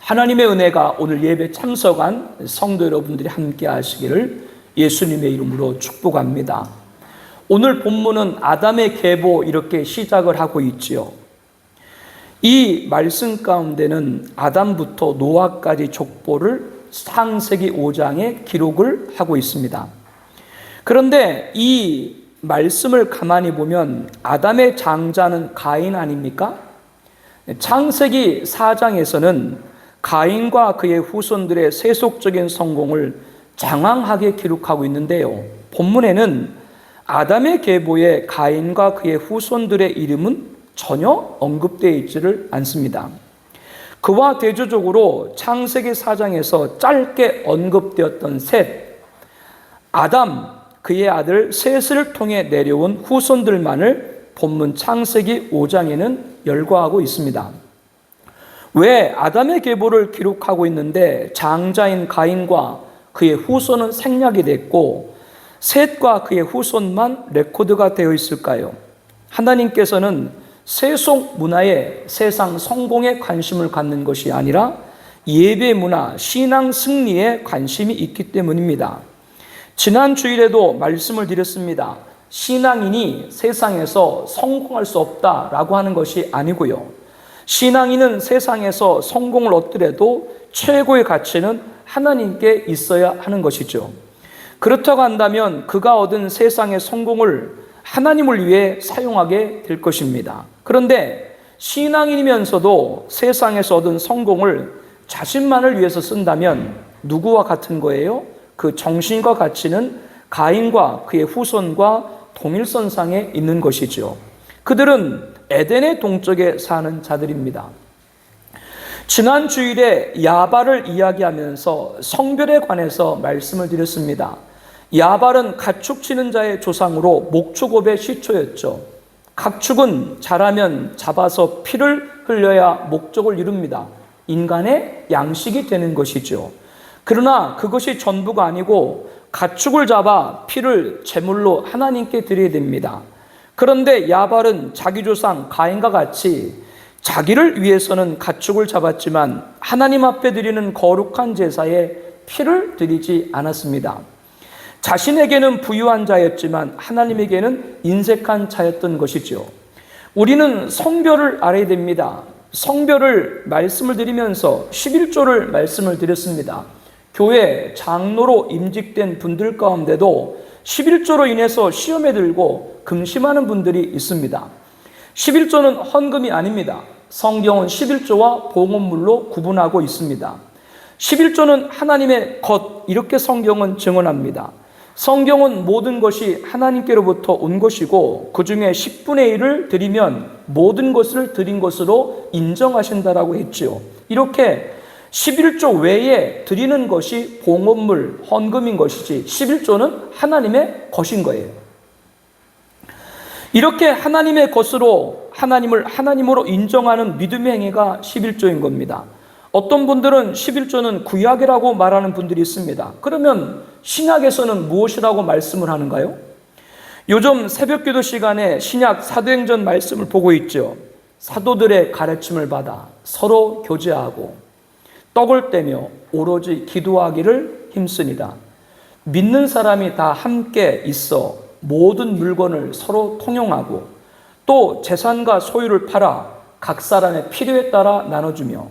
하나님의 은혜가 오늘 예배 참석한 성도 여러분들이 함께 하시기를 예수님의 이름으로 축복합니다. 오늘 본문은 아담의 계보 이렇게 시작을 하고 있지요. 이 말씀 가운데는 아담부터 노아까지 족보를 창세기 5장에 기록을 하고 있습니다. 그런데 이 말씀을 가만히 보면 아담의 장자는 가인 아닙니까? 창세기 4장에서는 가인과 그의 후손들의 세속적인 성공을 장황하게 기록하고 있는데요. 본문에는 아담의 계보에 가인과 그의 후손들의 이름은 전혀 언급되어 있지를 않습니다. 그와 대조적으로 창세기 4장에서 짧게 언급되었던 셋, 아담, 그의 아들 셋을 통해 내려온 후손들만을 본문 창세기 5장에는 열거하고 있습니다. 왜 아담의 계보를 기록하고 있는데 장자인 가인과 그의 후손은 생략이 됐고 셋과 그의 후손만 레코드가 되어 있을까요? 하나님께서는 세속 문화에 세상 성공에 관심을 갖는 것이 아니라 예배 문화, 신앙 승리에 관심이 있기 때문입니다. 지난 주일에도 말씀을 드렸습니다. 신앙인이 세상에서 성공할 수 없다라고 하는 것이 아니고요. 신앙인은 세상에서 성공을 얻더라도 최고의 가치는 하나님께 있어야 하는 것이죠. 그렇다고 한다면 그가 얻은 세상의 성공을 하나님을 위해 사용하게 될 것입니다. 그런데 신앙인이면서도 세상에서 얻은 성공을 자신만을 위해서 쓴다면 누구와 같은 거예요? 그 정신과 가치는 가인과 그의 후손과 동일선상에 있는 것이죠. 그들은 에덴의 동쪽에 사는 자들입니다. 지난 주일에 야발을 이야기하면서 성별에 관해서 말씀을 드렸습니다. 야발은 가축 치는 자의 조상으로 목축업의 시초였죠. 가축은 자라면 잡아서 피를 흘려야 목적을 이룹니다. 인간의 양식이 되는 것이죠. 그러나 그것이 전부가 아니고 가축을 잡아 피를 제물로 하나님께 드려야 됩니다. 그런데 야발은 자기 조상 가인과 같이 자기를 위해서는 가축을 잡았지만 하나님 앞에 드리는 거룩한 제사에 피를 드리지 않았습니다. 자신에게는 부유한 자였지만 하나님에게는 인색한 자였던 것이죠. 우리는 성별을 알아야 됩니다. 성별을 말씀을 드리면서 11조를 말씀을 드렸습니다. 교회 장로로 임직된 분들 가운데도 11조로 인해서 시험에 들고 금심하는 분들이 있습니다. 11조는 헌금이 아닙니다. 성경은 11조와 봉헌물로 구분하고 있습니다. 11조는 하나님의 것, 이렇게 성경은 증언합니다. 성경은 모든 것이 하나님께로부터 온 것이고 그 중에 10분의 1을 드리면 모든 것을 드린 것으로 인정하신다라고 했지요. 이렇게 11조 외에 드리는 것이 봉헌물, 헌금인 것이지 11조는 하나님의 것인 거예요. 이렇게 하나님의 것으로 하나님을 하나님으로 인정하는 믿음의 행위가 11조인 겁니다. 어떤 분들은 11조는 구약이라고 말하는 분들이 있습니다. 그러면 신약에서는 무엇이라고 말씀을 하는가요? 요즘 새벽기도 시간에 신약 사도행전 말씀을 보고 있죠. 사도들의 가르침을 받아 서로 교제하고 떡을 떼며 오로지 기도하기를 힘쓰니라. 믿는 사람이 다 함께 있어 모든 물건을 서로 통용하고 또 재산과 소유를 팔아 각 사람의 필요에 따라 나눠주며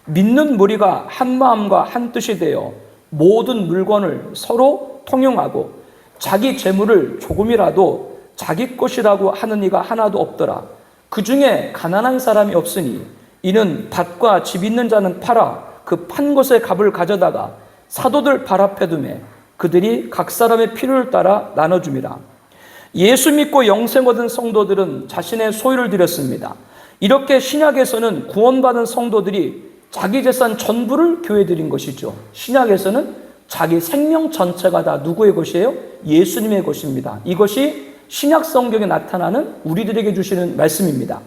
믿는 무리가 한 마음과 한 뜻이 되어 모든 물건을 서로 통용하고 자기 재물을 조금이라도 자기 것이라고 하는 이가 하나도 없더라. 그 중에 가난한 사람이 없으니 이는 밭과 집 있는 자는 팔아 그 판 것의 값을 가져다가 사도들 발 앞에 두매 그들이 각 사람의 필요를 따라 나눠줌이라. 예수 믿고 영생 얻은 성도들은 자신의 소유를 드렸습니다. 이렇게 신약에서는 구원받은 성도들이 자기 재산 전부를 교회에 드린 것이죠. 신약에서는 자기 생명 전체가 다 누구의 것이에요? 예수님의 것입니다. 이것이 신약 성경에 나타나는 우리들에게 주시는 말씀입니다.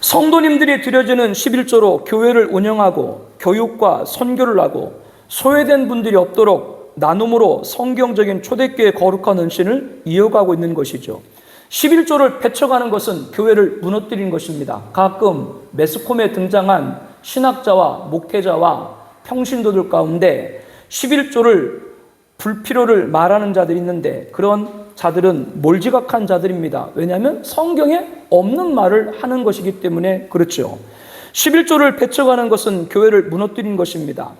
성도님들이 드려지는 11조로 교회를 운영하고 교육과 선교를 하고 소외된 분들이 없도록 나눔으로 성경적인 초대교회 거룩한 헌신을 이어가고 있는 것이죠. 11조를 폐척하는 것은 교회를 무너뜨리는 것입니다. 가끔 매스컴에 등장한 신학자와 목회자와 평신도들 가운데 11조를 불필요를 말하는 자들이 있는데 그런 자들은 몰지각한 자들입니다. 왜냐하면 성경에 없는 말을 하는 것이기 때문에 그렇죠. 11조를 배척하는 것은 교회를 무너뜨린 것입니다.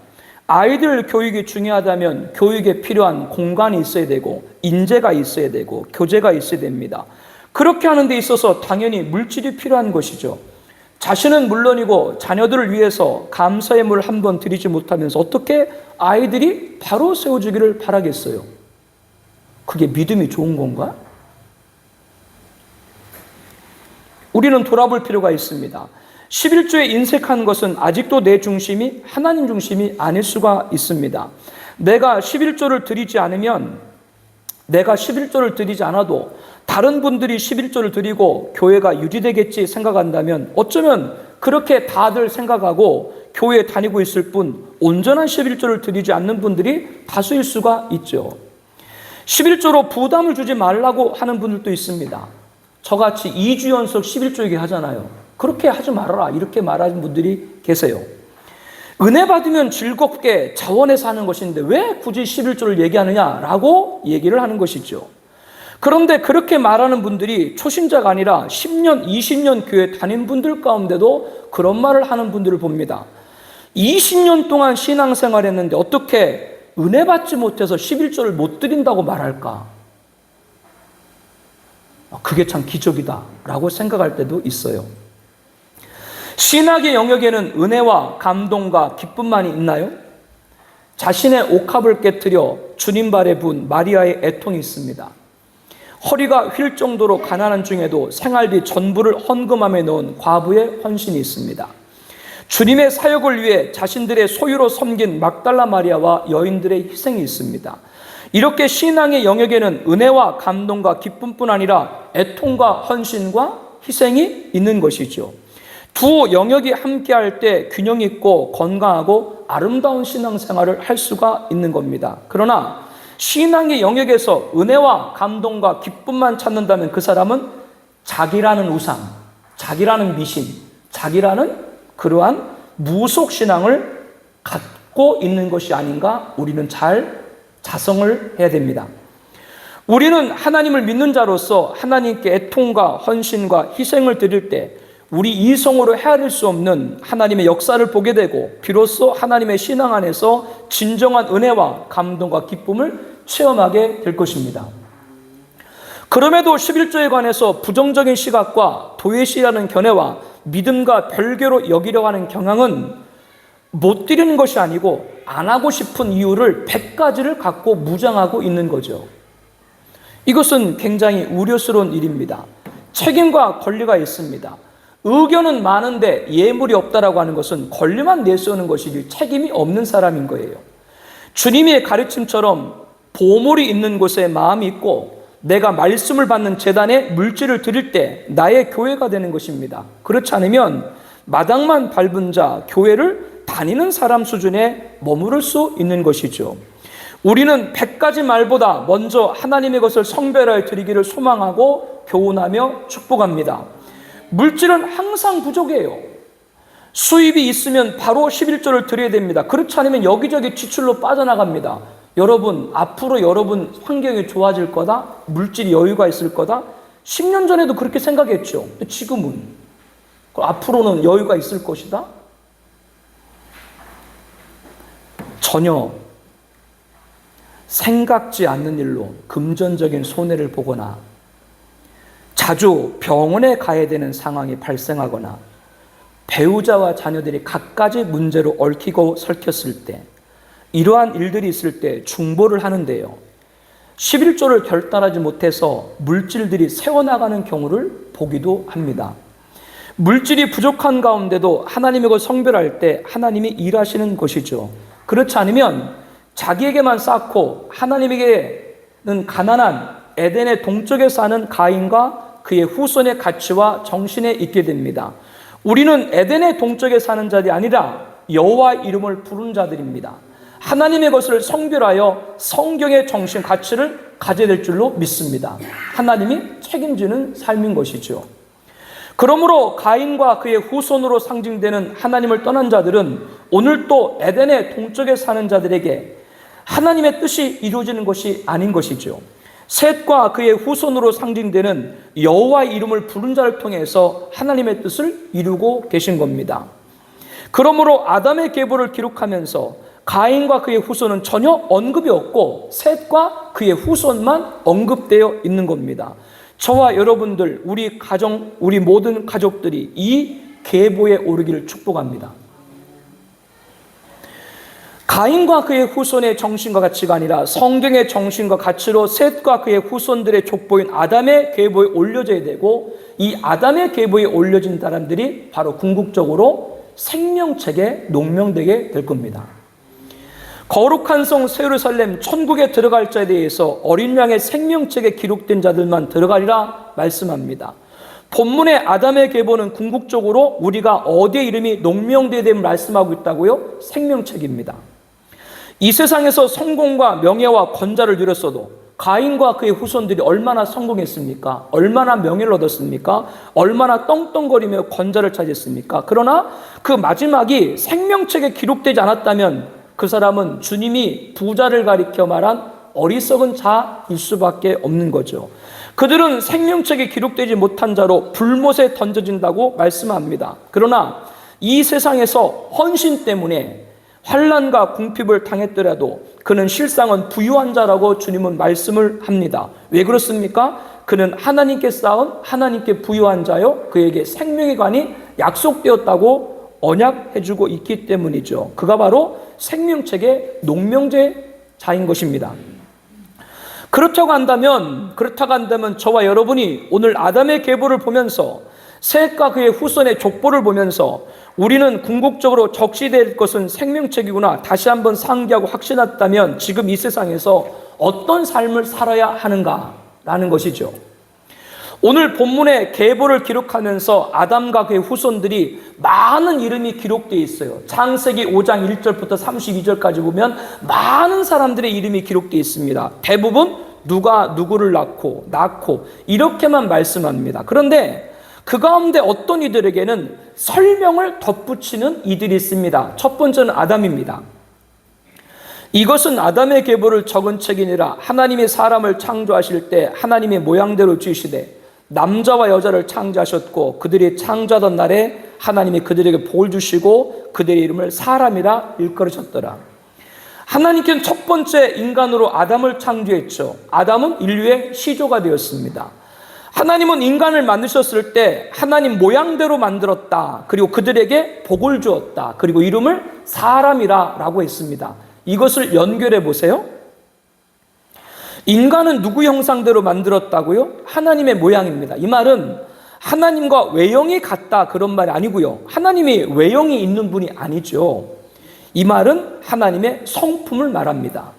아이들 교육이 중요하다면 교육에 필요한 공간이 있어야 되고 인재가 있어야 되고 교재가 있어야 됩니다. 그렇게 하는 데 있어서 당연히 물질이 필요한 것이죠. 자신은 물론이고 자녀들을 위해서 감사의 물 한 번 드리지 못하면서 어떻게 아이들이 바로 세워주기를 바라겠어요? 그게 믿음이 좋은 건가? 우리는 돌아볼 필요가 있습니다. 11조에 인색한 것은 아직도 내 중심이 하나님 중심이 아닐 수가 있습니다. 내가 11조를 드리지 않으면, 내가 11조를 드리지 않아도 다른 분들이 11조를 드리고 교회가 유지되겠지 생각한다면 어쩌면 그렇게 다들 생각하고 교회에 다니고 있을 뿐 온전한 11조를 드리지 않는 분들이 다수일 수가 있죠. 11조로 부담을 주지 말라고 하는 분들도 있습니다. 저같이 2주 연속 11조 얘기하잖아요. 그렇게 하지 말아라 이렇게 말하는 분들이 계세요. 은혜 받으면 즐겁게 자원해서 하는 것인데 왜 굳이 11조를 얘기하느냐라고 얘기를 하는 것이죠. 그런데 그렇게 말하는 분들이 초신자가 아니라 10년, 20년 교회 다닌 분들 가운데도 그런 말을 하는 분들을 봅니다. 20년 동안 신앙생활 했는데 어떻게 은혜 받지 못해서 11조를 못 드린다고 말할까? 그게 참 기적이다 라고 생각할 때도 있어요. 신학의 영역에는 은혜와 감동과 기쁨만이 있나요? 자신의 옥합을 깨뜨려 주님 발에 부은 마리아의 애통이 있습니다. 허리가 휠 정도로 가난한 중에도 생활비 전부를 헌금함에 넣은 과부의 헌신이 있습니다. 주님의 사역을 위해 자신들의 소유로 섬긴 막달라 마리아와 여인들의 희생이 있습니다. 이렇게 신앙의 영역에는 은혜와 감동과 기쁨뿐 아니라 애통과 헌신과 희생이 있는 것이죠. 두 영역이 함께할 때 균형 있고 건강하고 아름다운 신앙생활을 할 수가 있는 겁니다. 그러나 신앙의 영역에서 은혜와 감동과 기쁨만 찾는다면 그 사람은 자기라는 우상, 자기라는 미신, 자기라는 그러한 무속 신앙을 갖고 있는 것이 아닌가 우리는 잘 자성을 해야 됩니다. 우리는 하나님을 믿는 자로서 하나님께 애통과 헌신과 희생을 드릴 때 우리 이성으로 헤아릴 수 없는 하나님의 역사를 보게 되고 비로소 하나님의 신앙 안에서 진정한 은혜와 감동과 기쁨을 체험하게 될 것입니다. 그럼에도 11조에 관해서 부정적인 시각과 도외시라는 견해와 믿음과 별개로 여기려고 하는 경향은 못 드리는 것이 아니고 안 하고 싶은 이유를 100가지를 갖고 무장하고 있는 거죠. 이것은 굉장히 우려스러운 일입니다. 책임과 권리가 있습니다. 의견은 많은데 예물이 없다라고 하는 것은 권리만 내세우는 것이지 책임이 없는 사람인 거예요. 주님의 가르침처럼 보물이 있는 곳에 마음이 있고 내가 말씀을 받는 제단에 물질을 드릴 때 나의 교회가 되는 것입니다. 그렇지 않으면 마당만 밟은 자, 교회를 다니는 사람 수준에 머무를 수 있는 것이죠. 우리는 100가지 말보다 먼저 하나님의 것을 성별하여 드리기를 소망하고 교훈하며 축복합니다. 물질은 항상 부족해요. 수입이 있으면 바로 11조를 드려야 됩니다. 그렇지 않으면 여기저기 지출로 빠져나갑니다. 여러분, 앞으로 여러분 환경이 좋아질 거다? 물질이 여유가 있을 거다? 10년 전에도 그렇게 생각했죠. 지금은 앞으로는 여유가 있을 것이다? 전혀 생각지 않는 일로 금전적인 손해를 보거나 자주 병원에 가야 되는 상황이 발생하거나 배우자와 자녀들이 갖가지 문제로 얽히고 설켰을 때 이러한 일들이 있을 때 중보를 하는데요. 11조를 결단하지 못해서 물질들이 새어나가는 경우를 보기도 합니다. 물질이 부족한 가운데도 하나님의 것 성별할 때 하나님이 일하시는 것이죠. 그렇지 않으면 자기에게만 쌓고 하나님에게는 가난한 에덴의 동쪽에 사는 가인과 그의 후손의 가치와 정신에 있게 됩니다. 우리는 에덴의 동쪽에 사는 자들이 아니라 여호와의 이름을 부르는 자들입니다. 하나님의 것을 성별하여 성경의 정신 가치를 가져야 될 줄로 믿습니다. 하나님이 책임지는 삶인 것이죠. 그러므로 가인과 그의 후손으로 상징되는 하나님을 떠난 자들은 오늘 또 에덴의 동쪽에 사는 자들에게 하나님의 뜻이 이루어지는 것이 아닌 것이죠. 셋과 그의 후손으로 상징되는 여호와의 이름을 부른 자를 통해서 하나님의 뜻을 이루고 계신 겁니다. 그러므로 아담의 계보를 기록하면서 가인과 그의 후손은 전혀 언급이 없고 셋과 그의 후손만 언급되어 있는 겁니다. 저와 여러분들, 우리 가정, 우리 모든 가족들이 이 계보에 오르기를 축복합니다. 가인과 그의 후손의 정신과 가치가 아니라 성경의 정신과 가치로 셋과 그의 후손들의 족보인 아담의 계보에 올려져야 되고, 이 아담의 계보에 올려진 사람들이 바로 궁극적으로 생명책에 농명되게 될 겁니다. 거룩한 성 예루살렘 천국에 들어갈 자에 대해서 어린 양의 생명책에 기록된 자들만 들어가리라 말씀합니다. 본문의 아담의 계보는 궁극적으로 우리가 어디에 이름이 농명되어야 됨을 말씀하고 있다고요? 생명책입니다. 이 세상에서 성공과 명예와 권좌를 누렸어도 가인과 그의 후손들이 얼마나 성공했습니까? 얼마나 명예를 얻었습니까? 얼마나 떵떵거리며 권좌를 차지했습니까? 그러나 그 마지막이 생명책에 기록되지 않았다면 그 사람은 주님이 부자를 가리켜 말한 어리석은 자일 수밖에 없는 거죠. 그들은 생명책에 기록되지 못한 자로 불못에 던져진다고 말씀합니다. 그러나 이 세상에서 헌신 때문에 환난과 궁핍을 당했더라도 그는 실상은 부유한 자라고 주님은 말씀을 합니다. 왜 그렇습니까? 그는 하나님께 쌓은 하나님께 부유한 자요, 그에게 생명의 관이 약속되었다고 언약해주고 있기 때문이죠. 그가 바로 생명책의 농명제자인 것입니다. 그렇다고 한다면 저와 여러분이 오늘 아담의 계보를 보면서 셋과 그의 후손의 족보를 보면서 우리는 궁극적으로 적시될 것은 생명책이구나 다시 한번 상기하고 확신했다면 지금 이 세상에서 어떤 삶을 살아야 하는가라는 것이죠. 오늘 본문의 계보를 기록하면서 아담과 그의 후손들이 많은 이름이 기록되어 있어요. 창세기 5장 1절부터 32절까지 보면 많은 사람들의 이름이 기록되어 있습니다. 대부분 누가 누구를 낳고 이렇게만 말씀합니다. 그런데 그 가운데 어떤 이들에게는 설명을 덧붙이는 이들이 있습니다. 첫 번째는 아담입니다. 이것은 아담의 계보를 적은 책이니라. 하나님이 사람을 창조하실 때 하나님의 모양대로 지으시되 남자와 여자를 창조하셨고 그들이 창조하던 날에 하나님이 그들에게 복을 주시고 그들의 이름을 사람이라 일컬으셨더라. 하나님께는 첫 번째 인간으로 아담을 창조했죠. 아담은 인류의 시조가 되었습니다. 하나님은 인간을 만드셨을 때 하나님 모양대로 만들었다. 그리고 그들에게 복을 주었다. 그리고 이름을 사람이라고 했습니다. 이것을 연결해 보세요. 인간은 누구 형상대로 만들었다고요? 하나님의 모양입니다. 이 말은 하나님과 외형이 같다 그런 말이 아니고요. 하나님이 외형이 있는 분이 아니죠. 이 말은 하나님의 성품을 말합니다.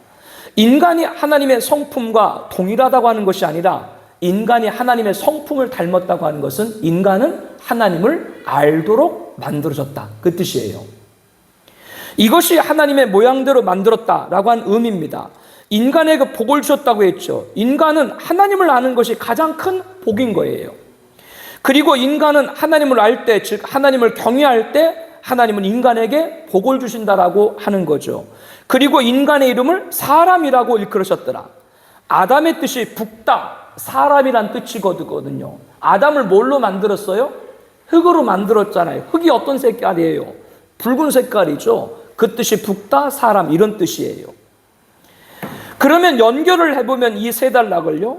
인간이 하나님의 성품과 동일하다고 하는 것이 아니라 인간이 하나님의 성품을 닮았다고 하는 것은 인간은 하나님을 알도록 만들어졌다 그 뜻이에요. 이것이 하나님의 모양대로 만들었다라고 한 의미입니다. 인간에게 복을 주셨다고 했죠. 인간은 하나님을 아는 것이 가장 큰 복인 거예요. 그리고 인간은 하나님을 알 때, 즉 하나님을 경외할 때 하나님은 인간에게 복을 주신다라고 하는 거죠. 그리고 인간의 이름을 사람이라고 일컬으셨더라. 아담의 뜻이 북다, 사람이란 뜻이거든요. 아담을 뭘로 만들었어요? 흙으로 만들었잖아요. 흙이 어떤 색깔이에요? 붉은 색깔이죠. 그 뜻이 북다, 사람 이런 뜻이에요. 그러면 연결을 해보면 이 세 단락을요,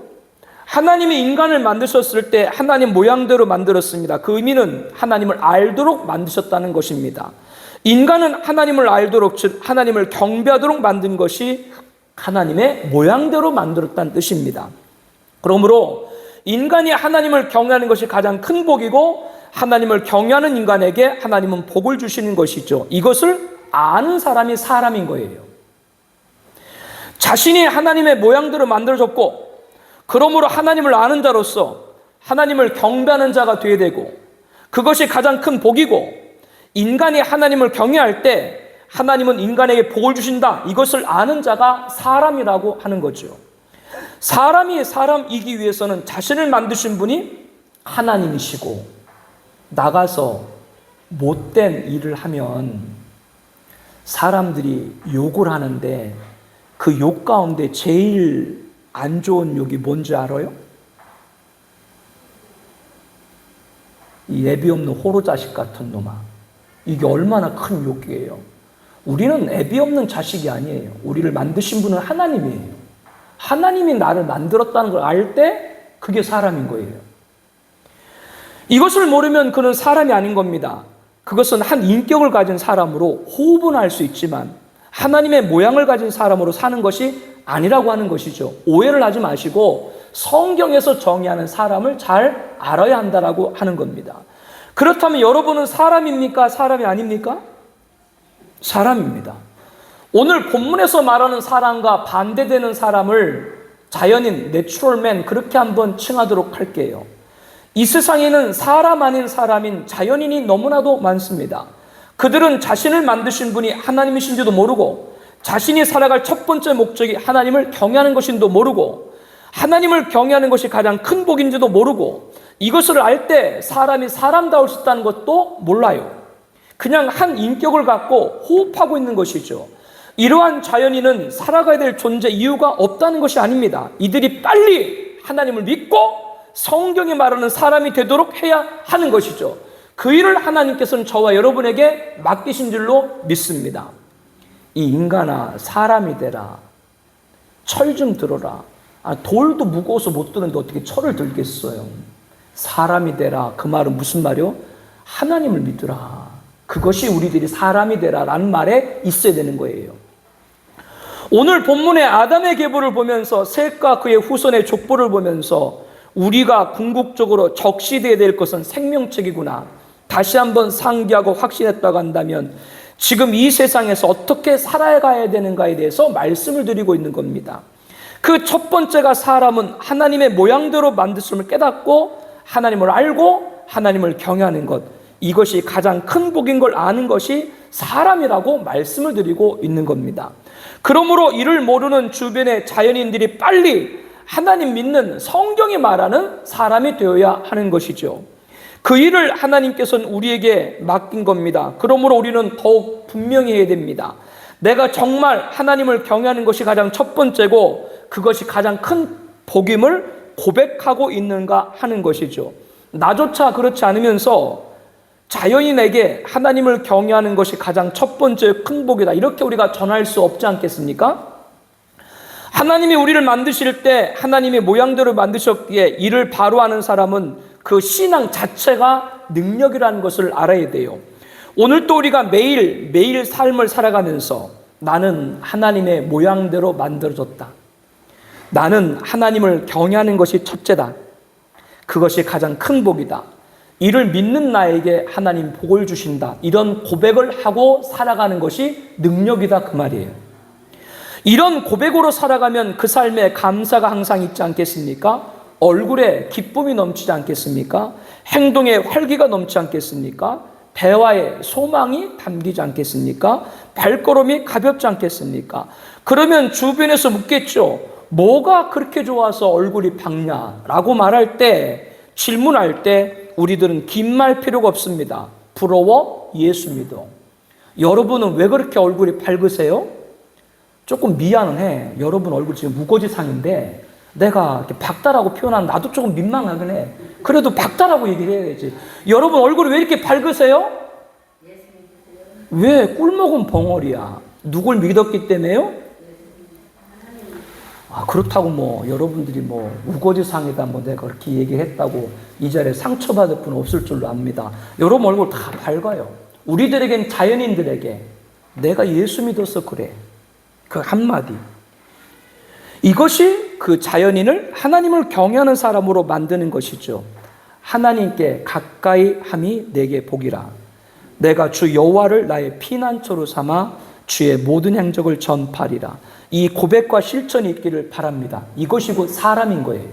하나님이 인간을 만드셨을 때 하나님 모양대로 만들었습니다. 그 의미는 하나님을 알도록 만드셨다는 것입니다. 인간은 하나님을 알도록, 즉 하나님을 경배하도록 만든 것이 하나님의 모양대로 만들었다는 뜻입니다. 그러므로 인간이 하나님을 경외하는 것이 가장 큰 복이고 하나님을 경외하는 인간에게 하나님은 복을 주시는 것이죠. 이것을 아는 사람이 사람인 거예요. 자신이 하나님의 모양대로 만들어졌고 그러므로 하나님을 아는 자로서 하나님을 경배하는 자가 되어야 되고 그것이 가장 큰 복이고 인간이 하나님을 경외할 때 하나님은 인간에게 복을 주신다. 이것을 아는 자가 사람이라고 하는 거죠. 사람이 사람이기 위해서는 자신을 만드신 분이 하나님이시고 나가서 못된 일을 하면 사람들이 욕을 하는데 그 욕 가운데 제일 안 좋은 욕이 뭔지 알아요? 이 애비 없는 호로 자식 같은 놈아. 이게 얼마나 큰 욕이에요. 우리는 애비 없는 자식이 아니에요. 우리를 만드신 분은 하나님이에요. 하나님이 나를 만들었다는 걸 알 때 그게 사람인 거예요. 이것을 모르면 그는 사람이 아닌 겁니다. 그것은 한 인격을 가진 사람으로 호흡은 할 수 있지만 하나님의 모양을 가진 사람으로 사는 것이 아니라고 하는 것이죠. 오해를 하지 마시고 성경에서 정의하는 사람을 잘 알아야 한다라고 하는 겁니다. 그렇다면 여러분은 사람입니까? 사람이 아닙니까? 사람입니다. 오늘 본문에서 말하는 사람과 반대되는 사람을 자연인, 내추럴맨 그렇게 한번 칭하도록 할게요. 이 세상에는 사람 아닌 사람인 자연인이 너무나도 많습니다. 그들은 자신을 만드신 분이 하나님이신지도 모르고 자신이 살아갈 첫 번째 목적이 하나님을 경외하는 것인지도 모르고 하나님을 경외하는 것이 가장 큰 복인지도 모르고 이것을 알 때 사람이 사람다울 수 있다는 것도 몰라요. 그냥 한 인격을 갖고 호흡하고 있는 것이죠. 이러한 자연인은 살아가야 될 존재 이유가 없다는 것이 아닙니다. 이들이 빨리 하나님을 믿고 성경이 말하는 사람이 되도록 해야 하는 것이죠. 그 일을 하나님께서는 저와 여러분에게 맡기신 줄로 믿습니다. 이 인간아 사람이 되라. 철 좀 들어라. 돌도 무거워서 못 드는데 어떻게 철을 들겠어요. 사람이 되라. 그 말은 무슨 말이요? 하나님을 믿으라. 그것이 우리들이 사람이 되라라는 말에 있어야 되는 거예요. 오늘 본문의 아담의 계보를 보면서 셋과 그의 후손의 족보를 보면서 우리가 궁극적으로 적시되어야 될 것은 생명책이구나. 다시 한번 상기하고 확신했다고 한다면 지금 이 세상에서 어떻게 살아가야 되는가에 대해서 말씀을 드리고 있는 겁니다. 그 첫 번째가 사람은 하나님의 모양대로 만드심을 깨닫고 하나님을 알고 하나님을 경외하는 것. 이것이 가장 큰 복인 걸 아는 것이 사람이라고 말씀을 드리고 있는 겁니다. 그러므로 이를 모르는 주변의 자연인들이 빨리 하나님 믿는 성경이 말하는 사람이 되어야 하는 것이죠. 그 일을 하나님께서는 우리에게 맡긴 겁니다. 그러므로 우리는 더욱 분명히 해야 됩니다. 내가 정말 하나님을 경외하는 것이 가장 첫 번째고 그것이 가장 큰 복임을 고백하고 있는가 하는 것이죠. 나조차 그렇지 않으면서 자연인에게 하나님을 경외하는 것이 가장 첫 번째 큰 복이다. 이렇게 우리가 전할 수 없지 않겠습니까? 하나님이 우리를 만드실 때 하나님의 모양대로 만드셨기에 이를 바로 하는 사람은 그 신앙 자체가 능력이라는 것을 알아야 돼요. 오늘 또 우리가 매일 삶을 살아가면서 나는 하나님의 모양대로 만들어졌다. 나는 하나님을 경외하는 것이 첫째다. 그것이 가장 큰 복이다. 이를 믿는 나에게 하나님 복을 주신다. 이런 고백을 하고 살아가는 것이 능력이다 그 말이에요. 이런 고백으로 살아가면 그 삶에 감사가 항상 있지 않겠습니까? 얼굴에 기쁨이 넘치지 않겠습니까? 행동에 활기가 넘치지 않겠습니까? 대화에 소망이 담기지 않겠습니까? 발걸음이 가볍지 않겠습니까? 그러면 주변에서 묻겠죠. 뭐가 그렇게 좋아서 얼굴이 밝냐? 라고 말할 때, 질문할 때 우리들은 긴 말 필요가 없습니다. 부러워? 예수 믿어. 여러분은 왜 그렇게 얼굴이 밝으세요? 조금 미안은 해. 여러분 얼굴 지금 무거지상인데 내가 이렇게 밝다라고 표현하면 나도 조금 민망하긴 해. 그래도 밝다라고 얘기를 해야지. 여러분 얼굴이 왜 이렇게 밝으세요? 왜? 꿀먹은 벙어리야. 누굴 믿었기 때문에요? 그렇다고 뭐 여러분들이 뭐 우거지상이다 뭐 내가 그렇게 얘기했다고 이 자리에 상처받을 분은 없을 줄로 압니다. 여러분 얼굴 다 밝아요. 우리들에겐 자연인들에게 내가 예수 믿어서 그래. 그 한마디. 이것이 그 자연인을 하나님을 경외하는 사람으로 만드는 것이죠. 하나님께 가까이 함이 내게 복이라. 내가 주 여호와를 나의 피난처로 삼아 주의 모든 행적을 전파리라. 이 고백과 실천이 있기를 바랍니다. 이것이 곧 사람인 거예요.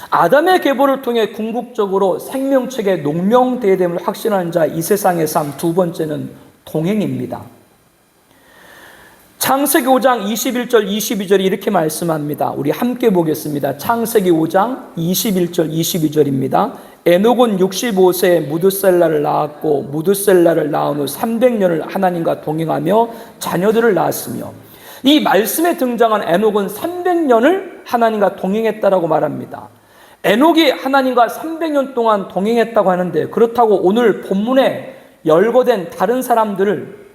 아담의 계보를 통해 궁극적으로 생명책의 농명되어됨을 확신하는 자 이 세상의 삶 두 번째는 동행입니다. 창세기 5장 21절 22절이 이렇게 말씀합니다. 우리 함께 보겠습니다. 창세기 5장 21절 22절입니다. 에녹은 65세에 무드셀라를 낳았고 무드셀라를 낳은 후 300년을 하나님과 동행하며 자녀들을 낳았으며, 이 말씀에 등장한 에녹은 300년을 하나님과 동행했다라고 말합니다. 에녹이 하나님과 300년 동안 동행했다고 하는데, 그렇다고 오늘 본문에 열거된 다른 사람들을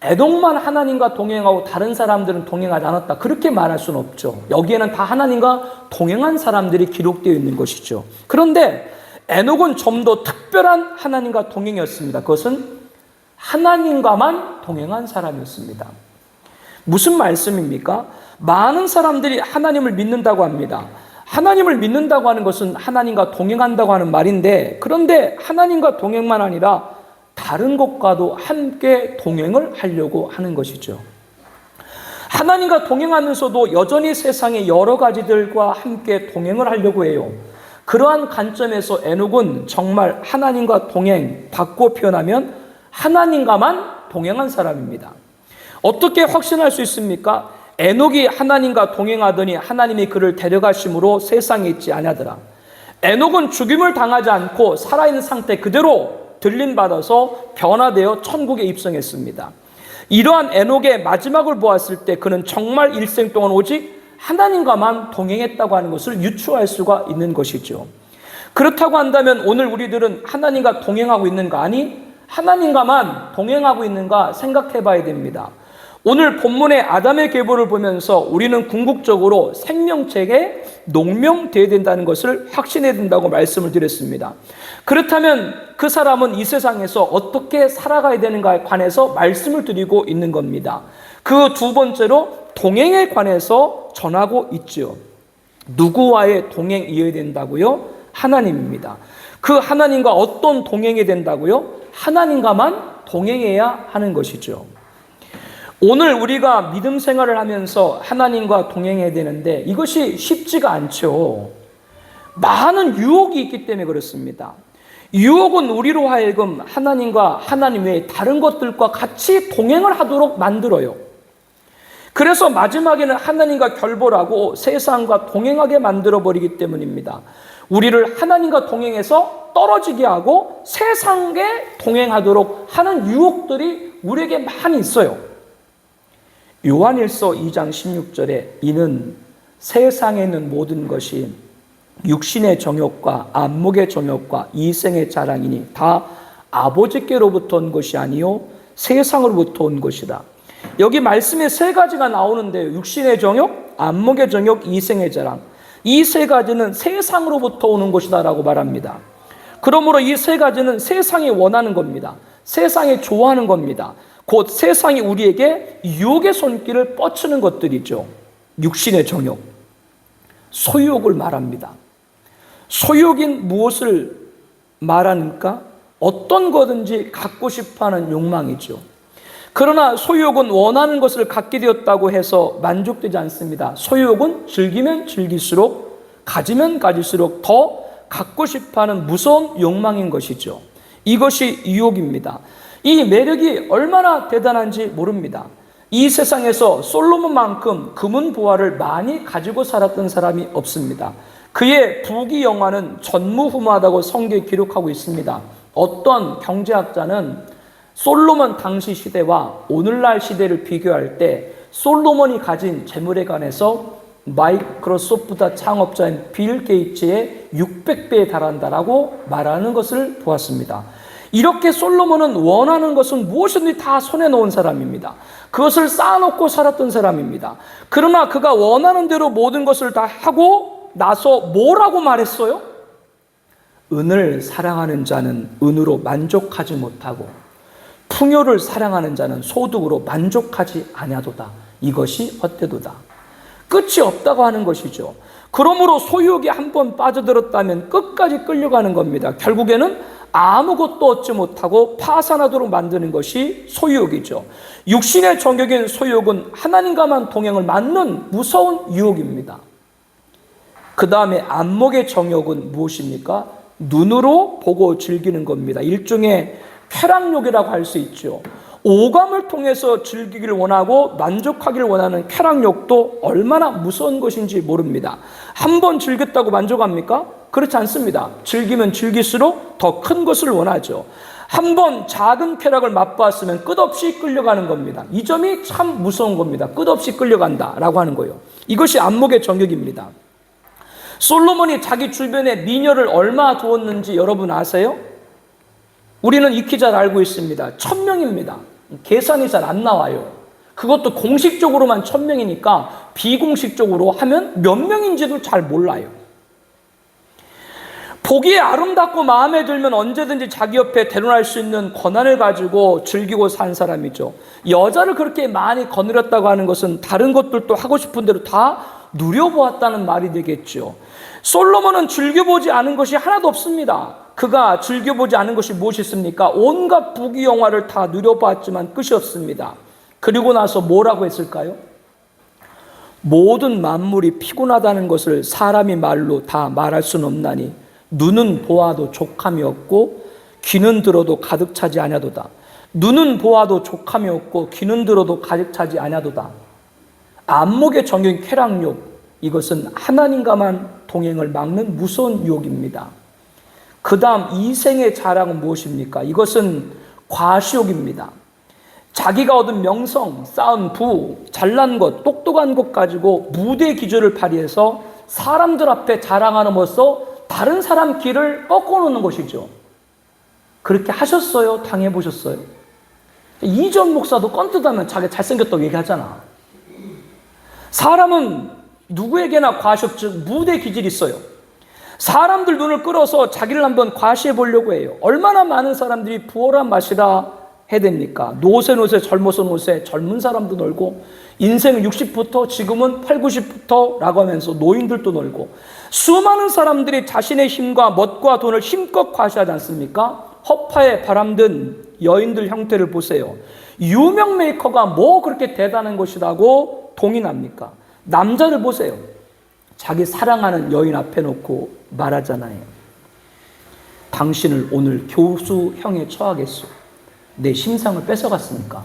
에녹만 하나님과 동행하고 다른 사람들은 동행하지 않았다, 그렇게 말할 수는 없죠. 여기에는 다 하나님과 동행한 사람들이 기록되어 있는 것이죠. 그런데 에녹은 좀 더 특별한 하나님과 동행이었습니다. 그것은 하나님과만 동행한 사람이었습니다. 무슨 말씀입니까? 많은 사람들이 하나님을 믿는다고 합니다. 하나님을 믿는다고 하는 것은 하나님과 동행한다고 하는 말인데, 그런데 하나님과 동행만 아니라 다른 것과도 함께 동행을 하려고 하는 것이죠. 하나님과 동행하면서도 여전히 세상의 여러 가지들과 함께 동행을 하려고 해요. 그러한 관점에서 에녹은 정말 하나님과 동행, 바꿔 표현하면 하나님과만 동행한 사람입니다. 어떻게 확신할 수 있습니까? 에녹이 하나님과 동행하더니 하나님이 그를 데려가심으로 세상에 있지 아니하더라. 에녹은 죽임을 당하지 않고 살아있는 상태 그대로 들림받아서 변화되어 천국에 입성했습니다. 이러한 에녹의 마지막을 보았을 때 그는 정말 일생 동안 오직 하나님과만 동행했다고 하는 것을 유추할 수가 있는 것이죠. 그렇다고 한다면 오늘 우리들은 하나님과 동행하고 있는가, 아니 하나님과만 동행하고 있는가 생각해 봐야 됩니다. 오늘 본문의 아담의 계보를 보면서 우리는 궁극적으로 생명체에 농명되어야 된다는 것을 확신해야 된다고 말씀을 드렸습니다. 그렇다면 그 사람은 이 세상에서 어떻게 살아가야 되는가에 관해서 말씀을 드리고 있는 겁니다. 그 두 번째로 동행에 관해서 전하고 있죠. 누구와의 동행이어야 된다고요? 하나님입니다. 그 하나님과 어떤 동행이 된다고요? 하나님과만 동행해야 하는 것이죠. 오늘 우리가 믿음 생활을 하면서 하나님과 동행해야 되는데 이것이 쉽지가 않죠. 많은 유혹이 있기 때문에 그렇습니다. 유혹은 우리로 하여금 하나님과 하나님 외에 다른 것들과 같이 동행을 하도록 만들어요. 그래서 마지막에는 하나님과 결별하고 세상과 동행하게 만들어버리기 때문입니다. 우리를 하나님과 동행해서 떨어지게 하고 세상에 동행하도록 하는 유혹들이 우리에게 많이 있어요. 요한일서 2장 16절에 이는 세상에 있는 모든 것이 육신의 정욕과 안목의 정욕과 이생의 자랑이니 다 아버지께로부터 온 것이 아니요 세상으로부터 온 것이다. 여기 말씀에 세 가지가 나오는데요. 육신의 정욕, 안목의 정욕, 이생의 자랑. 이 세 가지는 세상으로부터 오는 것이다 라고 말합니다. 그러므로 이 세 가지는 세상이 원하는 겁니다. 세상이 좋아하는 겁니다. 곧 세상이 우리에게 유혹의 손길을 뻗치는 것들이죠. 육신의 정욕, 소유욕을 말합니다. 소유욕인 무엇을 말하니까 어떤 거든지 갖고 싶어하는 욕망이죠. 그러나 소유욕은 원하는 것을 갖게 되었다고 해서 만족되지 않습니다. 소유욕은 즐기면 즐길수록, 가지면 가질수록 더 갖고 싶어하는 무서운 욕망인 것이죠. 이것이 유혹입니다. 이 매력이 얼마나 대단한지 모릅니다. 이 세상에서 솔로몬만큼 금은 보화를 많이 가지고 살았던 사람이 없습니다. 그의 부귀영화는 전무후무하다고 성경에 기록하고 있습니다. 어떤 경제학자는 솔로몬 당시 시대와 오늘날 시대를 비교할 때 솔로몬이 가진 재물에 관해서 마이크로소프트 창업자인 빌 게이츠의 600배에 달한다라고 말하는 것을 보았습니다. 이렇게 솔로몬은 원하는 것은 무엇이든지 다 손에 놓은 사람입니다. 그것을 쌓아놓고 살았던 사람입니다. 그러나 그가 원하는 대로 모든 것을 다 하고 나서 뭐라고 말했어요? 은을 사랑하는 자는 은으로 만족하지 못하고 풍요를 사랑하는 자는 소득으로 만족하지 아니하도다. 이것이 헛되도다. 끝이 없다고 하는 것이죠. 그러므로 소유욕에 한번 빠져들었다면 끝까지 끌려가는 겁니다. 결국에는 아무것도 얻지 못하고 파산하도록 만드는 것이 소유욕이죠. 육신의 정욕인 소유욕은 하나님과만 동행을 막는 무서운 유혹입니다. 그 다음에 안목의 정욕은 무엇입니까? 눈으로 보고 즐기는 겁니다. 일종의 쾌락욕이라고 할 수 있죠. 오감을 통해서 즐기기를 원하고 만족하기를 원하는 쾌락욕도 얼마나 무서운 것인지 모릅니다. 한 번 즐겼다고 만족합니까? 그렇지 않습니다. 즐기면 즐길수록 더 큰 것을 원하죠. 한번 작은 쾌락을 맛보았으면 끝없이 끌려가는 겁니다. 이 점이 참 무서운 겁니다. 끝없이 끌려간다라고 하는 거예요. 이것이 안목의 정욕입니다. 솔로몬이 자기 주변에 미녀를 얼마 두었는지 여러분 아세요? 우리는 익히 잘 알고 있습니다. 1000명입니다. 계산이 잘 안 나와요. 그것도 공식적으로만 1000명이니까 비공식적으로 하면 몇 명인지도 잘 몰라요. 보기에 아름답고 마음에 들면 언제든지 자기 옆에 데려갈 수 있는 권한을 가지고 즐기고 산 사람이죠. 여자를 그렇게 많이 거느렸다고 하는 것은 다른 것들도 하고 싶은 대로 다 누려보았다는 말이 되겠죠. 솔로몬은 즐겨보지 않은 것이 하나도 없습니다. 그가 즐겨보지 않은 것이 무엇이 있습니까? 온갖 부귀영화를 다 누려봤지만 끝이 없습니다. 그리고 나서 뭐라고 했을까요? 모든 만물이 피곤하다는 것을 사람이 말로 다 말할 수는 없나니 눈은 보아도 족함이 없고 귀는 들어도 가득 차지 아니하도다. 눈은 보아도 족함이 없고 귀는 들어도 가득 차지 아니하도다. 안목의 정욕, 쾌락욕, 이것은 하나님과만 동행을 막는 무서운 유혹입니다. 그 다음 이생의 자랑은 무엇입니까? 이것은 과시욕입니다. 자기가 얻은 명성, 쌓은 부, 잘난 것, 똑똑한 것 가지고 무대 기조를 발휘해서 사람들 앞에 자랑함으로써 다른 사람 길을 꺾어놓는 것이죠. 그렇게 하셨어요? 당해보셨어요? 이전 목사도 껌뜯하면 자기 잘생겼다고 얘기하잖아. 사람은 누구에게나 과시욕, 즉 무대 기질이 있어요. 사람들 눈을 끌어서 자기를 한번 과시해 보려고 해요. 얼마나 많은 사람들이 부어란 맛이라 해야 됩니까? 노세 젊어서 노세, 젊은 사람도 놀고 인생 60부터 지금은 8, 90부터 라고 하면서 노인들도 놀고 수많은 사람들이 자신의 힘과 멋과 돈을 힘껏 과시하지 않습니까? 허파에 바람든 여인들 형태를 보세요. 유명 메이커가 뭐 그렇게 대단한 것이라고 동의합니까? 남자를 보세요. 자기 사랑하는 여인 앞에 놓고 말하잖아요. 당신을 오늘 교수형에 처하겠소. 내 심상을 뺏어갔으니까.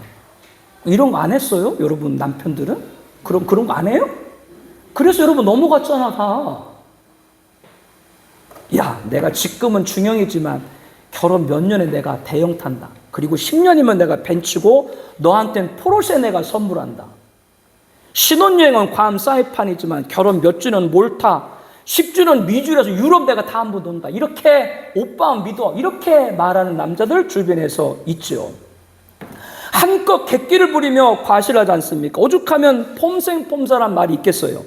이런 거 안 했어요? 여러분 남편들은? 그런 거 안 해요? 그래서 여러분 넘어갔잖아 다. 야, 내가 지금은 중형이지만 결혼 몇 년에 내가 대형 탄다. 그리고 10년이면 내가 벤츠고 너한텐 포르쉐 내가 선물한다. 신혼여행은 괌 사이판이지만 결혼 몇 주년 몰타, 10주년 미주에서 유럽 내가 다 한번 돈다. 이렇게 오빠 믿어. 이렇게 말하는 남자들 주변에서 있죠. 한껏 객기를 부리며 과시를 하지 않습니까? 오죽하면 폼생폼사란 말이 있겠어요.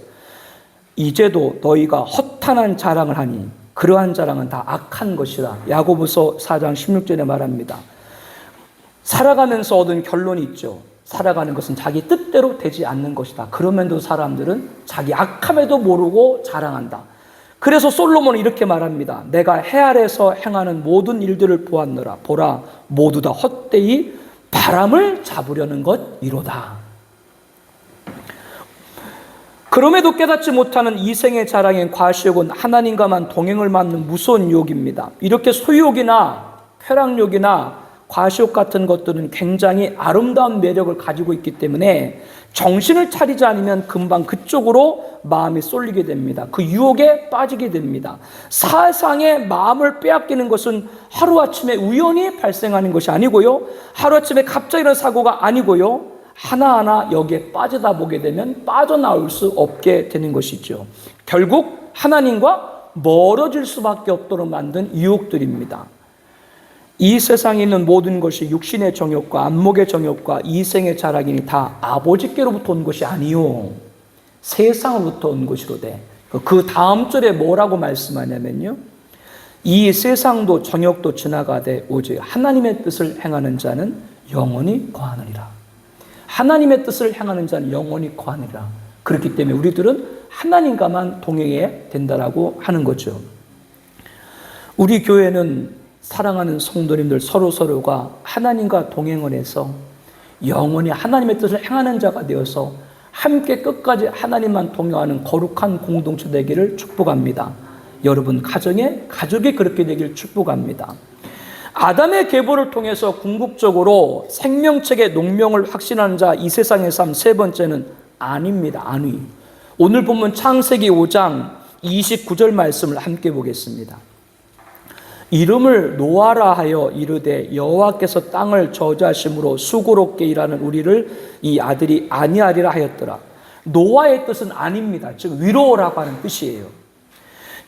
이제도 너희가 허탄한 자랑을 하니 그러한 자랑은 다 악한 것이라. 야고보서 4장 16절에 말합니다. 살아가면서 얻은 결론이 있죠. 살아가는 것은 자기 뜻대로 되지 않는 것이다. 그러면도 사람들은 자기 악함에도 모르고 자랑한다. 그래서 솔로몬은 이렇게 말합니다. 내가 해 아래에서 행하는 모든 일들을 보았노라. 보라, 모두 다 헛되이 바람을 잡으려는 것이로다. 그럼에도 깨닫지 못하는 이생의 자랑인 과시욕은 하나님과만 동행을 막는 무서운 유혹입니다. 이렇게 소유욕이나 쾌락욕이나 과시욕 같은 것들은 굉장히 아름다운 매력을 가지고 있기 때문에 정신을 차리지 않으면 금방 그쪽으로 마음이 쏠리게 됩니다. 그 유혹에 빠지게 됩니다. 세상의 마음을 빼앗기는 것은 하루아침에 우연히 발생하는 것이 아니고요. 하루아침에 갑자기 일어난 사고가 아니고요. 하나하나 여기에 빠지다 보게 되면 빠져나올 수 없게 되는 것이죠. 결국 하나님과 멀어질 수밖에 없도록 만든 유혹들입니다. 이 세상에 있는 모든 것이 육신의 정욕과 안목의 정욕과 이생의 자랑이니 다 아버지께로부터 온 것이 아니요 세상으로부터 온 것이로되. 그 다음 절에 뭐라고 말씀하냐면요, 이 세상도 정욕도 지나가되 오직 하나님의 뜻을 행하는 자는 영원히 거하느니라. 하나님의 뜻을 행하는 자는 영원히 거하느니라. 그렇기 때문에 우리들은 하나님과만 동행해야 된다라고 하는 거죠. 우리 교회는 사랑하는 성도님들 서로가 하나님과 동행을 해서 영원히 하나님의 뜻을 행하는 자가 되어서 함께 끝까지 하나님만 동행하는 거룩한 공동체 되기를 축복합니다. 여러분 가족이 그렇게 되기를 축복합니다. 아담의 계보를 통해서 궁극적으로 생명책의 농명을 확신하는 자, 이 세상의 삶 세 번째는 안입니다. 안위. 오늘 보면 창세기 5장 29절 말씀을 함께 보겠습니다. 이름을 노아라 하여 이르되 여호와께서 땅을 저주하심으로 수고롭게 일하는 우리를 이 아들이 아니하리라 하였더라. 노아의 뜻은 아닙니다. 즉 위로라고 하는 뜻이에요.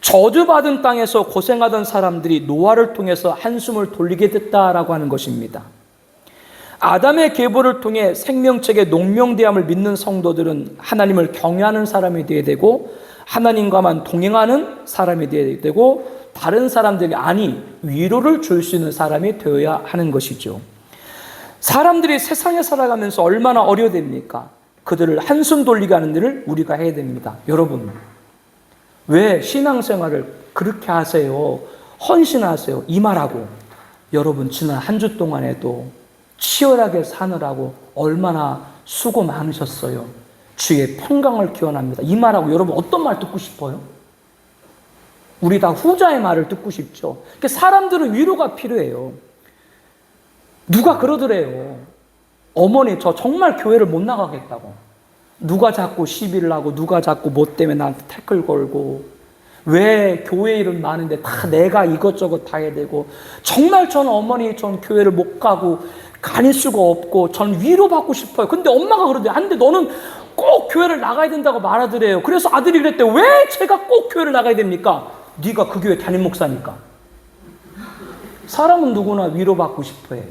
저주받은 땅에서 고생하던 사람들이 노아를 통해서 한숨을 돌리게 됐다라고 하는 것입니다. 아담의 계보를 통해 생명책의 농명대함을 믿는 성도들은 하나님을 경외하는 사람이 되어야 되고 하나님과만 동행하는 사람이 되어야 되고 다른 사람들에게 위로를 줄 수 있는 사람이 되어야 하는 것이죠. 사람들이 세상에 살아가면서 얼마나 어려워됩니까? 그들을 한숨 돌리게 하는 일을 우리가 해야 됩니다. 여러분, 왜 신앙생활을 그렇게 하세요? 헌신하세요. 이 말하고 여러분 지난 한 주 동안에도 치열하게 사느라고 얼마나 수고 많으셨어요. 주의 평강을 기원합니다. 이 말하고 여러분 어떤 말 듣고 싶어요? 우리 다 후자의 말을 듣고 싶죠. 사람들은 위로가 필요해요. 누가 그러더래요. 어머니 저 정말 교회를 못 나가겠다고. 누가 자꾸 시비를 하고 누가 자꾸 뭐 때문에 나한테 태클 걸고 왜 교회 일은 많은데 다 내가 이것저것 다 해야 되고 정말 전 어머니 전 교회를 못 가고 다닐 수가 없고 전 위로받고 싶어요. 근데 엄마가 그러대. 안 돼. 너는 꼭 교회를 나가야 된다고 말하더래요. 그래서 아들이 그랬대. 왜 제가 꼭 교회를 나가야 됩니까? 네가 그 교회 담임 목사니까. 사람은 누구나 위로받고 싶어 해요.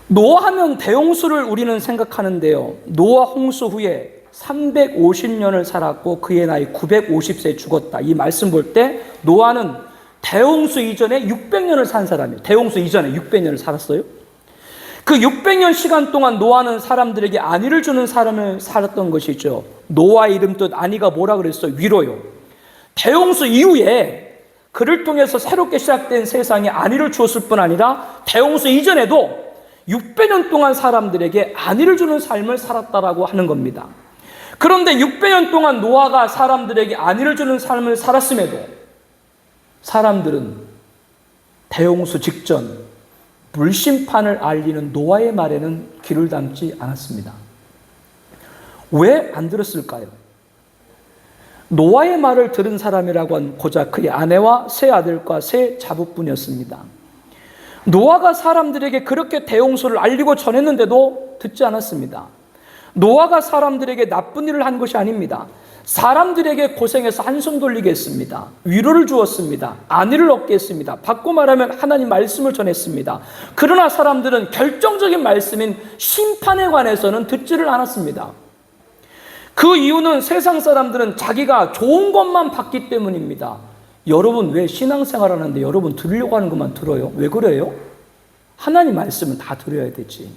노아하면 대홍수를 우리는 생각하는데요. 노아 홍수 후에 350년을 살았고 그의 나이 950세에 죽었다. 이 말씀 볼 때 노아는 대홍수 이전에 600년을 산 사람이에요. 대홍수 이전에 600년을 살았어요. 그 600년 시간 동안 노아는 사람들에게 안위를 주는 사람을 살았던 것이죠. 노아의 이름 뜻 안위가 뭐라 그랬어요? 위로요. 대홍수 이후에 그를 통해서 새롭게 시작된 세상에 안위를 주었을 뿐 아니라 대홍수 이전에도 600년 동안 사람들에게 안위를 주는 삶을 살았다라고 하는 겁니다. 그런데 600년 동안 노아가 사람들에게 안위를 주는 삶을 살았음에도 사람들은 대홍수 직전 물심판을 알리는 노아의 말에는 귀를 담지 않았습니다. 왜 안 들었을까요? 노아의 말을 들은 사람이라고 한 고작 그의 아내와 세 아들과 세 자부뿐이었습니다. 노아가 사람들에게 그렇게 대홍수를 알리고 전했는데도 듣지 않았습니다. 노아가 사람들에게 나쁜 일을 한 것이 아닙니다. 사람들에게 고생해서 한숨 돌리게 했습니다. 위로를 주었습니다. 안위를 얻게 했습니다. 바꿔 말하면 하나님 말씀을 전했습니다. 그러나 사람들은 결정적인 말씀인 심판에 관해서는 듣지를 않았습니다. 그 이유는 세상 사람들은 자기가 좋은 것만 받기 때문입니다. 여러분 왜 신앙생활 하는데 여러분 들으려고 하는 것만 들어요? 왜 그래요? 하나님 말씀은 다 들어야 되지.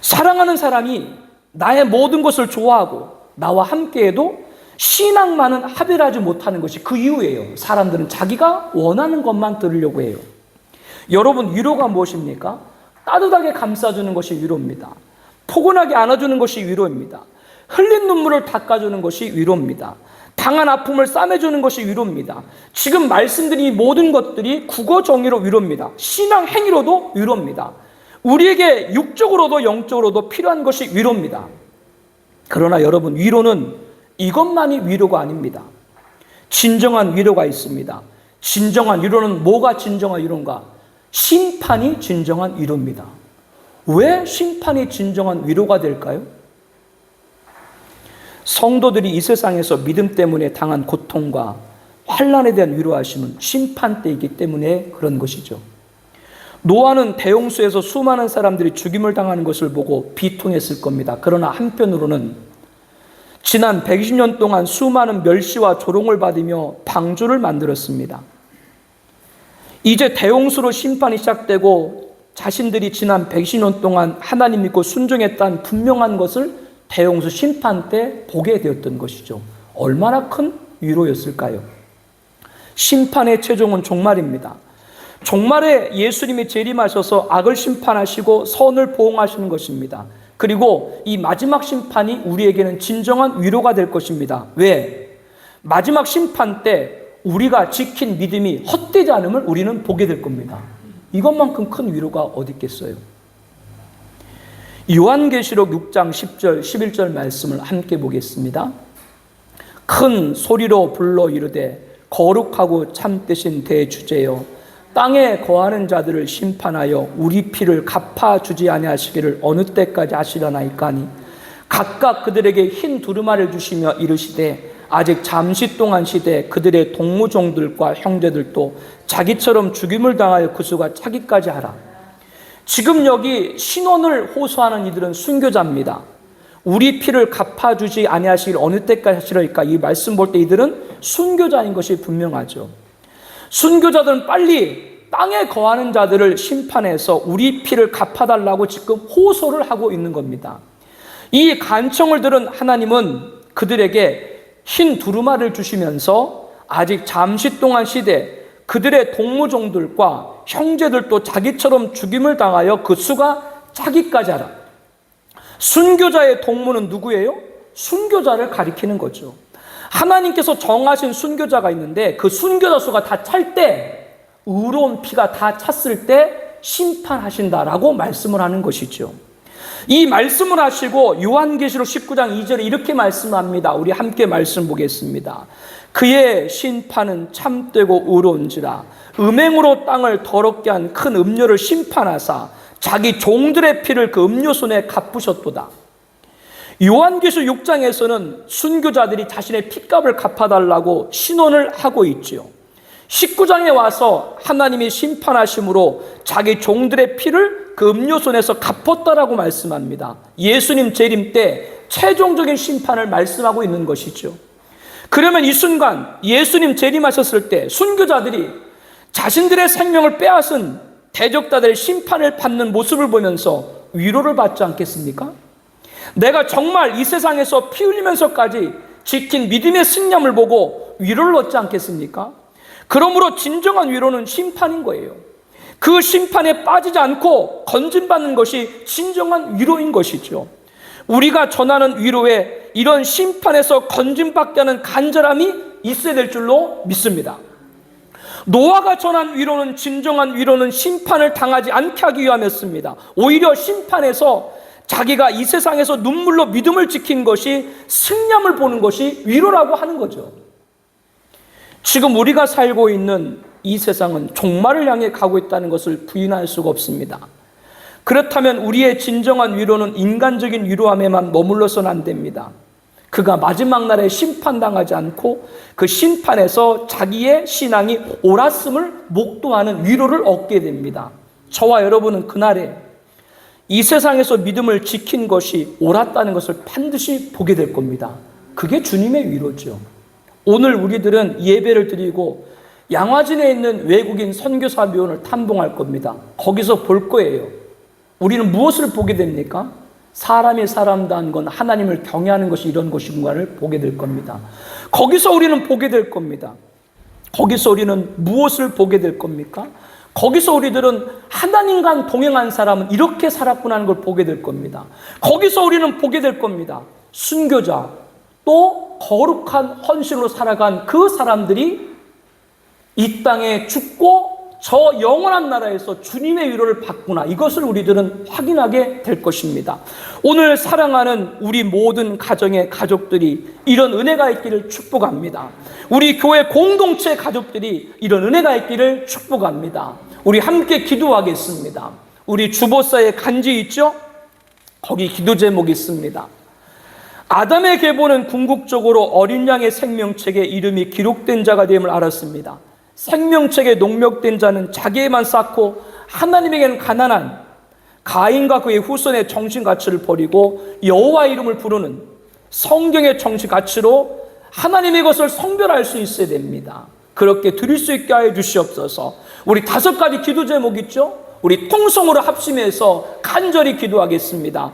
사랑하는 사람이 나의 모든 것을 좋아하고 나와 함께해도 신앙만은 합일하지 못하는 것이 그 이유예요. 사람들은 자기가 원하는 것만 들으려고 해요. 여러분 위로가 무엇입니까? 따뜻하게 감싸주는 것이 위로입니다. 포근하게 안아주는 것이 위로입니다. 흘린 눈물을 닦아주는 것이 위로입니다. 당한 아픔을 싸매주는 것이 위로입니다. 지금 말씀드린 이 모든 것들이 국어 정의로 위로입니다. 신앙 행위로도 위로입니다. 우리에게 육적으로도 영적으로도 필요한 것이 위로입니다. 그러나 여러분 위로는 이것만이 위로가 아닙니다. 진정한 위로가 있습니다. 진정한 위로는 뭐가 진정한 위로인가? 심판이 진정한 위로입니다. 왜 심판이 진정한 위로가 될까요? 성도들이 이 세상에서 믿음 때문에 당한 고통과 환난에 대한 위로하심은 심판 때이기 때문에 그런 것이죠. 노아는 대홍수에서 수많은 사람들이 죽임을 당하는 것을 보고 비통했을 겁니다. 그러나 한편으로는 지난 120년 동안 수많은 멸시와 조롱을 받으며 방주를 만들었습니다. 이제 대홍수로 심판이 시작되고 자신들이 지난 120년 동안 하나님 믿고 순종했다는 분명한 것을 대홍수 심판 때 보게 되었던 것이죠. 얼마나 큰 위로였을까요? 심판의 최종은 종말입니다. 종말에 예수님이 재림하셔서 악을 심판하시고 선을 보응하시는 것입니다. 그리고 이 마지막 심판이 우리에게는 진정한 위로가 될 것입니다. 왜? 마지막 심판 때 우리가 지킨 믿음이 헛되지 않음을 우리는 보게 될 겁니다. 이것만큼 큰 위로가 어디 있겠어요? 요한계시록 6장 10절 11절 말씀을 함께 보겠습니다. 큰 소리로 불러 이르되 거룩하고 참되신 대주제여, 땅에 거하는 자들을 심판하여 우리 피를 갚아주지 아니하시기를 어느 때까지 하시려나이까니, 각각 그들에게 흰 두루마리를 주시며 이르시되 아직 잠시 동안 시대 그들의 동무종들과 형제들도 자기처럼 죽임을 당하여 그 수가 차기까지 하라. 지금 여기 신원을 호소하는 이들은 순교자입니다. 우리 피를 갚아주지 아니하시길 어느 때까지 하시려니까, 이 말씀 볼 때 이들은 순교자인 것이 분명하죠. 순교자들은 빨리 땅에 거하는 자들을 심판해서 우리 피를 갚아달라고 지금 호소를 하고 있는 겁니다. 이 간청을 들은 하나님은 그들에게 흰 두루마리를 주시면서 아직 잠시 동안 시대 그들의 동무종들과 형제들도 자기처럼 죽임을 당하여 그 수가 차기까지 하라. 순교자의 동무는 누구예요? 순교자를 가리키는 거죠. 하나님께서 정하신 순교자가 있는데 그 순교자 수가 다 찰 때, 의로운 피가 다 찼을 때 심판하신다라고 말씀을 하는 것이죠. 이 말씀을 하시고 요한계시록 19장 2절에 이렇게 말씀합니다. 우리 함께 말씀 보겠습니다. 그의 심판은 참되고 의로운지라, 음행으로 땅을 더럽게 한 큰 음료를 심판하사 자기 종들의 피를 그 음료손에 갚으셨도다. 요한계시록 6장에서는 순교자들이 자신의 핏값을 갚아달라고 신원을 하고 있지요. 19장에 와서 하나님이 심판하심으로 자기 종들의 피를 그 음료손에서 갚았다라고 말씀합니다. 예수님 재림 때 최종적인 심판을 말씀하고 있는 것이죠. 그러면 이 순간 예수님 재림하셨을 때 순교자들이 자신들의 생명을 빼앗은 대적자들의 심판을 받는 모습을 보면서 위로를 받지 않겠습니까? 내가 정말 이 세상에서 피 흘리면서까지 지킨 믿음의 승리함을 보고 위로를 얻지 않겠습니까? 그러므로 진정한 위로는 심판인 거예요. 그 심판에 빠지지 않고 건진받는 것이 진정한 위로인 것이죠. 우리가 전하는 위로에 이런 심판에서 건진받게 하는 간절함이 있어야 될 줄로 믿습니다. 노아가 전한 위로는, 진정한 위로는 심판을 당하지 않게 하기 위함이었습니다. 오히려 심판에서 자기가 이 세상에서 눈물로 믿음을 지킨 것이, 승리함을 보는 것이 위로라고 하는 거죠. 지금 우리가 살고 있는 이 세상은 종말을 향해 가고 있다는 것을 부인할 수가 없습니다. 그렇다면 우리의 진정한 위로는 인간적인 위로함에만 머물러서는 안 됩니다. 그가 마지막 날에 심판당하지 않고 그 심판에서 자기의 신앙이 옳았음을 목도하는 위로를 얻게 됩니다. 저와 여러분은 그날에 이 세상에서 믿음을 지킨 것이 옳았다는 것을 반드시 보게 될 겁니다. 그게 주님의 위로죠. 오늘 우리들은 예배를 드리고 양화진에 있는 외국인 선교사 묘원을 탐방할 겁니다. 거기서 볼 거예요. 우리는 무엇을 보게 됩니까? 사람이 사람다운 건 하나님을 경외하는 것이 이런 것인가를 보게 될 겁니다. 거기서 우리는 보게 될 겁니다. 거기서 우리는 무엇을 보게 될 겁니까? 거기서 우리들은 하나님과 동행한 사람은 이렇게 살았구나 하는 걸 보게 될 겁니다. 거기서 우리는 보게 될 겁니다. 순교자, 또 거룩한 헌신으로 살아간 그 사람들이 이 땅에 죽고 저 영원한 나라에서 주님의 위로를 받구나, 이것을 우리들은 확인하게 될 것입니다. 오늘 사랑하는 우리 모든 가정의 가족들이 이런 은혜가 있기를 축복합니다. 우리 교회 공동체 가족들이 이런 은혜가 있기를 축복합니다. 우리 함께 기도하겠습니다. 우리 주보사에 간지 있죠? 거기 기도 제목이 있습니다. 아담의 계보는 궁극적으로 어린 양의 생명책에 이름이 기록된 자가 됨을 알았습니다. 생명책에 농록된 자는 자기에만 쌓고 하나님에게는 가난한 가인과 그의 후손의 정신 가치를 버리고 여호와 이름을 부르는 성경의 정신 가치로 하나님의 것을 성별할 수 있어야 됩니다. 그렇게 드릴 수 있게 하여 주시옵소서. 우리 5가지 기도 제목 있죠? 우리 통성으로 합심해서 간절히 기도하겠습니다.